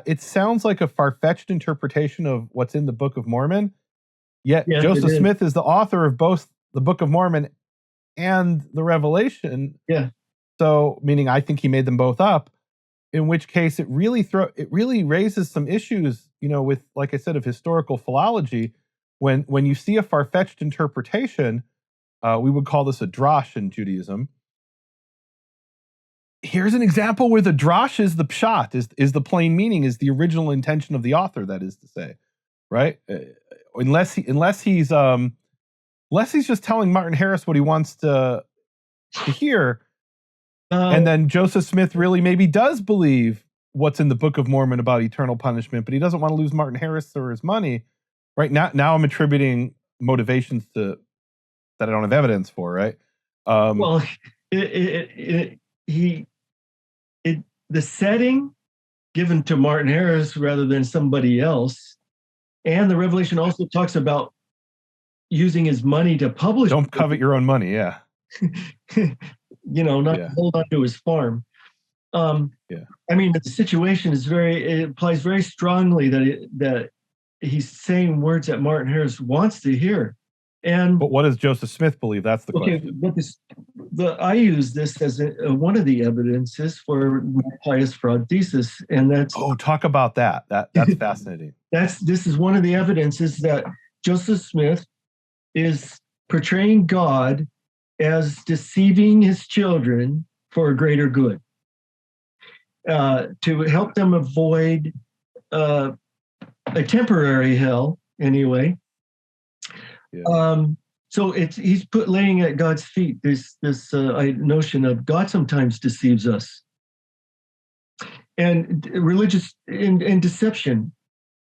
it sounds like a far-fetched interpretation of what's in the Book of Mormon, yet Yes, Joseph Smith is the author of both the Book of Mormon and the Revelation. Yeah. So, meaning I think he made them both up, in which case it really raises some issues, with, like I said, of historical philology. When you see a far-fetched interpretation, we would call this a drosh in Judaism. Here's an example where the drosh is the pshat, is the plain meaning, is the original intention of the author, that is to say, right? Unless he's just telling Martin Harris what he wants to hear, and then Joseph Smith really maybe does believe what's in the Book of Mormon about eternal punishment, but he doesn't want to lose Martin Harris or his money. Right now, I'm attributing motivations that I don't have evidence for. Right? Well, the setting given to Martin Harris rather than somebody else, and the Revelation also talks about using his money to publish. Don't covet your own money. Yeah. Not to hold on to his farm. I mean, the situation is it implies very strongly that he's saying words that Martin Harris wants to hear. But what does Joseph Smith believe? That's the question. But I use this as one of the evidences for my Pious fraud thesis, and that's talk about that. That's fascinating. This is one of the evidences that Joseph Smith is portraying God as deceiving his children for a greater good, to help them avoid a temporary hell, anyway. Yeah. So he's laying at God's feet this notion of God sometimes deceives us, and religious and deception,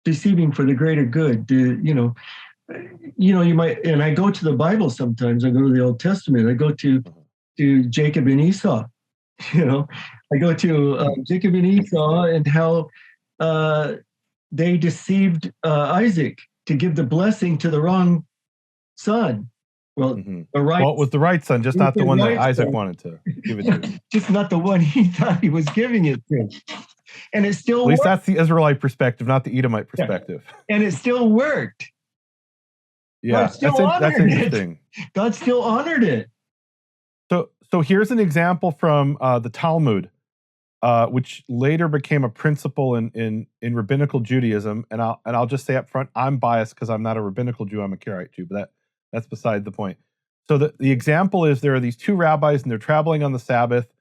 deceiving for the greater good. You might, and I go to the Bible sometimes. I go to the Old Testament. I go to Jacob and Esau. I go to Jacob and Esau and how they deceived Isaac to give the blessing to the wrong son. Well, it was the right son, just not the one that Isaac wanted to give it to. Just not the one he thought he was giving it to. And it still worked. At least that's the Israelite perspective, not the Edomite perspective. Yeah. And it still worked. Yeah, that's interesting. God still honored it. So here's an example from the Talmud, which later became a principle in rabbinical Judaism. And I'll just say up front, I'm biased because I'm not a rabbinical Jew, I'm a Karaite Jew, but that's beside the point. So the example is, there are these two rabbis and they're traveling on the Sabbath,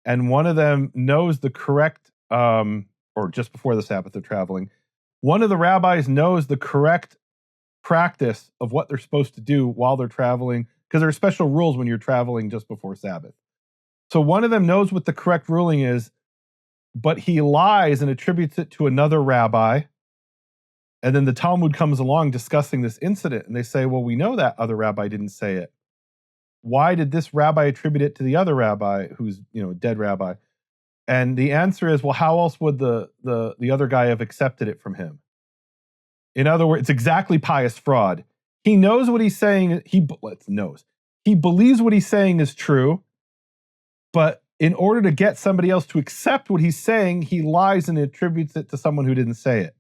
and one of them knows the correct, or just before the Sabbath they're traveling, one of the rabbis knows the correct practice of what they're supposed to do while they're traveling, because there are special rules when you're traveling just before Sabbath. So one of them knows what the correct ruling is, but he lies and attributes it to another rabbi. And then the Talmud comes along discussing this incident, and they say, well, we know that other rabbi didn't say it. Why did this rabbi attribute it to the other rabbi who's, a dead rabbi? And the answer is, well, how else would the other guy have accepted it from him? In other words, it's exactly pious fraud. He knows what he's saying. He believes what he's saying is true, but in order to get somebody else to accept what he's saying, he lies and attributes it to someone who didn't say it.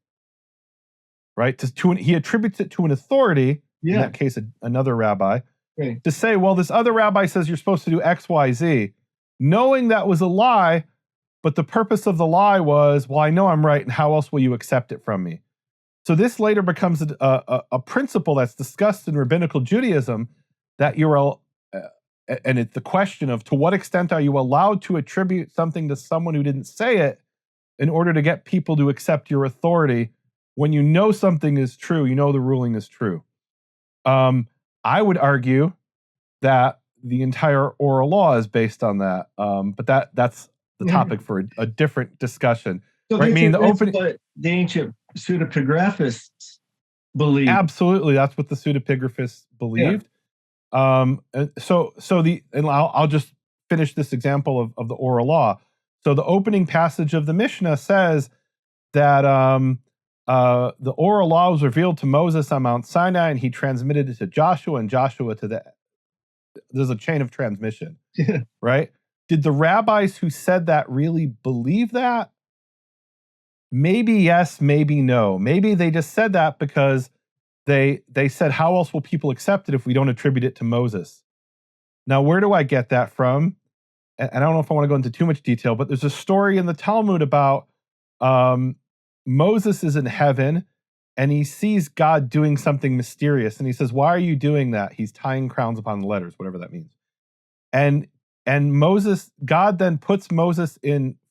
Right? He attributes it to an authority, in that case, another rabbi, to say, well, this other rabbi says you're supposed to do X, Y, Z, knowing that was a lie, but the purpose of the lie was, well, I know I'm right, and how else will you accept it from me? So this later becomes a principle that's discussed in rabbinical Judaism, that and it's the question of, to what extent are you allowed to attribute something to someone who didn't say it in order to get people to accept your authority when you know something is true, the ruling is true. I would argue that the entire oral law is based on that, but that's the topic for a different discussion. So right? What the ancient pseudepigraphists believed. Absolutely, that's what the pseudepigraphists believed. Yeah. I'll just finish this example of the oral law. So the opening passage of the Mishnah says that the oral law was revealed to Moses on Mount Sinai, and he transmitted it to Joshua, and Joshua there's a chain of transmission, right? Did the rabbis who said that really believe that? Maybe yes, maybe no. Maybe they just said that because they said, how else will people accept it if we don't attribute it to Moses? Now, where do I get that from? And I don't know if I want to go into too much detail, but there's a story in the Talmud about Moses is in heaven and he sees God doing something mysterious. And he says, why are you doing that? He's tying crowns upon the letters, whatever that means. And God then puts Moses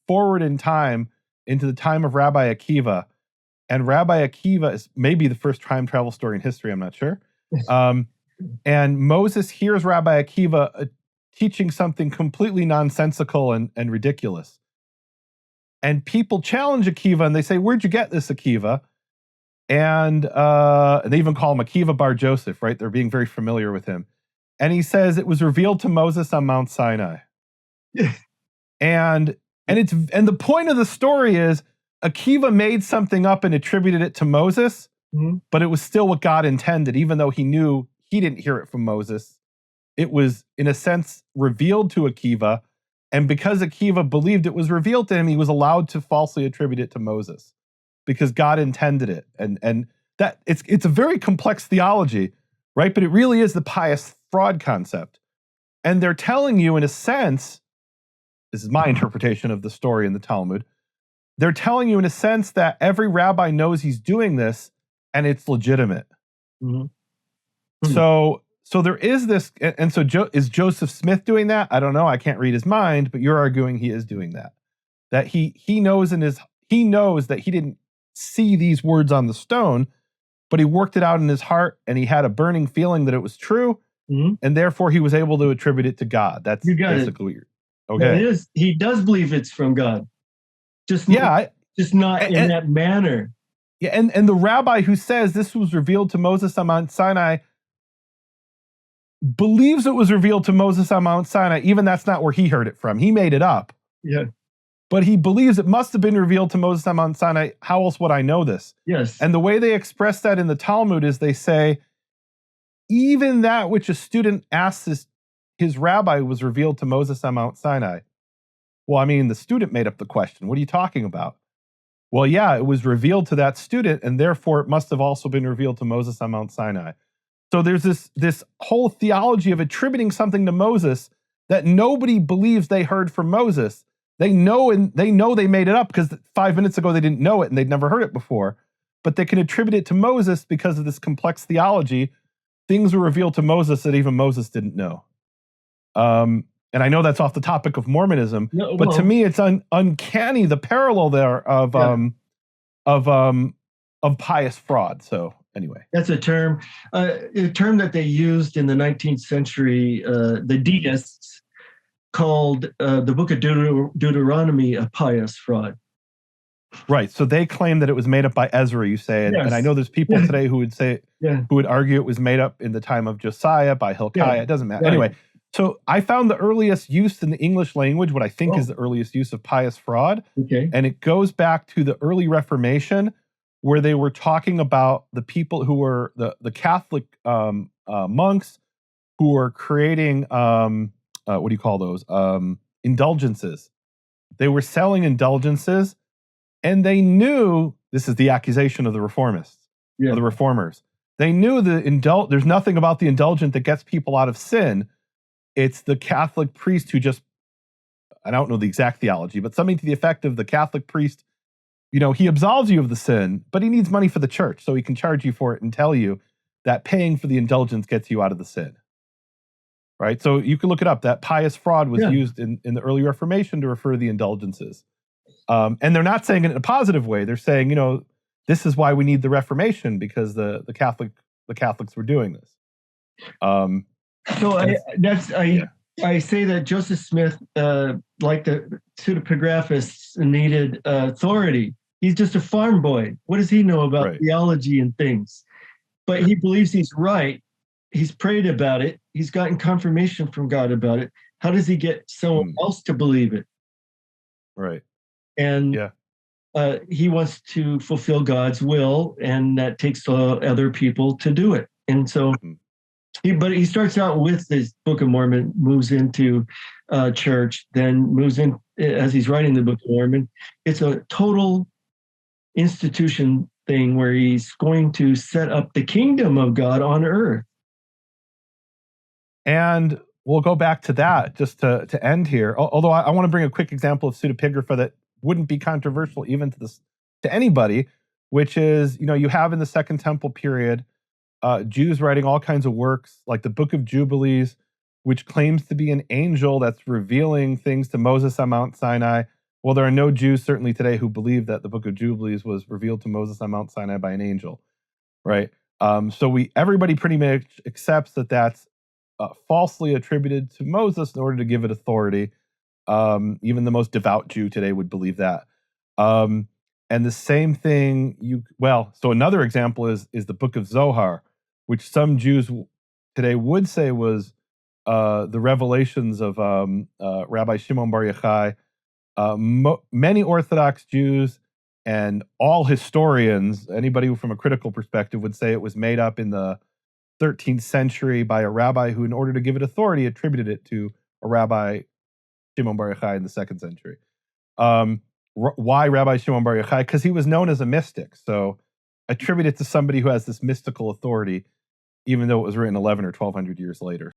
forward in time into the time of Rabbi Akiva. And Rabbi Akiva is maybe the first time travel story in history, I'm not sure. And Moses hears Rabbi Akiva teaching something completely nonsensical and ridiculous. And people challenge Akiva and they say, where'd you get this, Akiva? And they even call him Akiva Bar Joseph, right? They're being very familiar with him. And he says it was revealed to Moses on Mount Sinai. and the point of the story is Akiva made something up and attributed it to Moses, but it was still what God intended, even though he knew he didn't hear it from Moses. It was, in a sense, revealed to Akiva, and because Akiva believed it was revealed to him, he was allowed to falsely attribute it to Moses because God intended it. And that it's a very complex theology, right? But it really is the pious fraud concept. And they're telling you, in a sense, this is my interpretation of the story in the Talmud, they're telling you, in a sense, that every rabbi knows he's doing this and it's legitimate. So there is this, and so is Joseph Smith doing that? I don't know. I can't read his mind, but you're arguing he is doing that. That he knows that he didn't see these words on the stone, but he worked it out in his heart, and he had a burning feeling that it was true, and therefore he was able to attribute it to God. That's basically it. Okay. It is. He does believe it's from God, just not in that manner. Yeah, and the rabbi who says this was revealed to Moses on Mount Sinai believes it was revealed to Moses on Mount Sinai, even that's not where he heard it from. He made it up. Yeah. But he believes it must have been revealed to Moses on Mount Sinai. How else would I know this? Yes. And the way they express that in the Talmud is they say, even that which a student asks his rabbi was revealed to Moses on Mount Sinai. Well, I mean, the student made up the question. What are you talking about? Well, yeah, it was revealed to that student, and therefore it must have also been revealed to Moses on Mount Sinai. So there's this whole theology of attributing something to Moses that nobody believes they heard from Moses. They know they made it up because 5 minutes ago they didn't know it and they'd never heard it before. But they can attribute it to Moses because of this complex theology. Things were revealed to Moses that even Moses didn't know. And I know that's off the topic of Mormonism, but to me it's uncanny the parallel there of pious fraud. So anyway, that's a term that they used in the 19th century. The deists called the book of Deuteronomy a pious fraud. Right. So they claim that it was made up by Ezra, you say, and I know there's people today who would say who would argue it was made up in the time of Josiah by Hilkiah. It doesn't matter. Right. Anyway, so I found the earliest use in the English language, what I think is the earliest use of pious fraud, and it goes back to the early Reformation, where they were talking about the people who were the Catholic monks who were creating what do you call those indulgences. They were selling indulgences, and they knew this is the accusation of the reformists, of the reformers. They knew there's nothing about the indulgent that gets people out of sin. It's the Catholic priest who just, I don't know the exact theology, but something to the effect of the Catholic priest, he absolves you of the sin, but he needs money for the church, so he can charge you for it and tell you that paying for the indulgence gets you out of the sin. Right? So you can look it up. That pious fraud was used in the early Reformation to refer to the indulgences. And they're not saying it in a positive way. They're saying, this is why we need the Reformation, because the Catholics were doing this. I say that Joseph Smith, like the pseudepigraphists, needed authority. He's just a farm boy. What does he know about theology and things? But he believes he's right. He's prayed about it. He's gotten confirmation from God about it. How does he get someone else to believe it? Right. And he wants to fulfill God's will, and that takes other people to do it. And so he starts out with this Book of Mormon, moves into church, then moves in as he's writing the Book of Mormon. It's a total institution thing where he's going to set up the kingdom of God on earth. And we'll go back to that just to end here. Although I want to bring a quick example of pseudepigrapha that wouldn't be controversial even to anybody, which is, you have in the Second Temple period, Jews writing all kinds of works like the Book of Jubilees, which claims to be an angel that's revealing things to Moses on Mount Sinai. Well, there are no Jews certainly today who believe that the Book of Jubilees was revealed to Moses on Mount Sinai by an angel, right? So everybody pretty much accepts that that's falsely attributed to Moses in order to give it authority. Even the most devout Jew today would believe that. And the same thing, so another example is the Book of Zohar, which some Jews today would say was the revelations of Rabbi Shimon Bar Yochai. Many Orthodox Jews and all historians, anybody from a critical perspective, would say it was made up in the 13th century by a rabbi who, in order to give it authority, attributed it to a Rabbi Shimon Bar Yochai in the 2nd century. Why Rabbi Shimon Bar Yochai? Because he was known as a mystic. So attribute it to somebody who has this mystical authority, even though it was written 11 or 1200 years later.